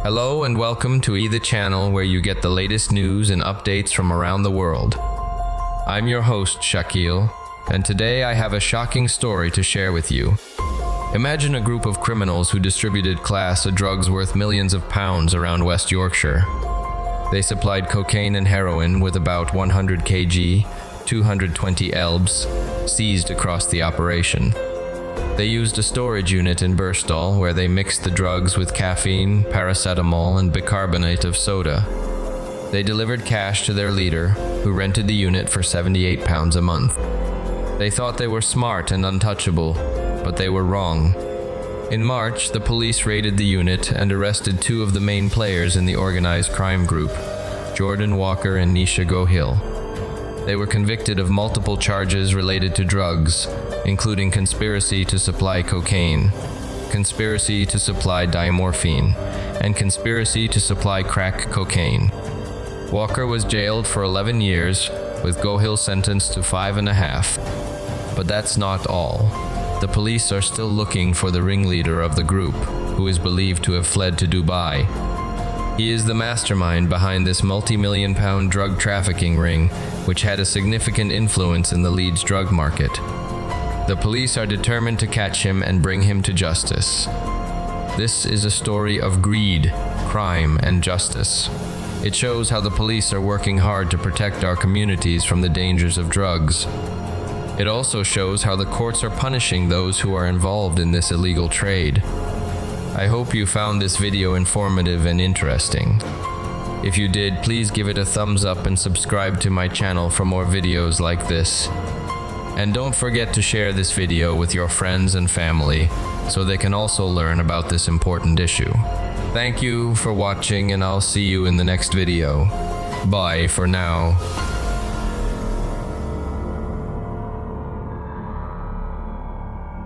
Hello and welcome to the channel where you get the latest news and updates from around the world. I'm your host, Shakil, and today I have a shocking story to share with you. Imagine a group of criminals who distributed class of drugs worth millions of pounds around West Yorkshire. They supplied cocaine and heroin with about 100 kg, 220 elbs, seized across the operation. They used a storage unit in Birstall where they mixed the drugs with caffeine, paracetamol, and bicarbonate of soda. They delivered cash to their leader, who rented the unit for £78 a month. They thought they were smart and untouchable, but they were wrong. In March, the police raided the unit and arrested two of the main players in the organized crime group, Walker and Neesha Gohil. They were convicted of multiple charges related to drugs, including conspiracy to supply cocaine, conspiracy to supply diamorphine, and conspiracy to supply crack cocaine. Walker was jailed for 11 years, with Gohil sentenced to 5.5. But that's not all. The police are still looking for the ringleader of the group, who is believed to have fled to Dubai. He is the mastermind behind this multi-million-pound drug trafficking ring, which had a significant influence in the Leeds drug market. The police are determined to catch him and bring him to justice. This is a story of greed, crime, and justice. It shows how the police are working hard to protect our communities from the dangers of drugs. It also shows how the courts are punishing those who are involved in this illegal trade. I hope you found this video informative and interesting. If you did, please give it a thumbs up and subscribe to my channel for more videos like this. And don't forget to share this video with your friends and family so they can also learn about this important issue. Thank you for watching, and I'll see you in the next video. Bye for now.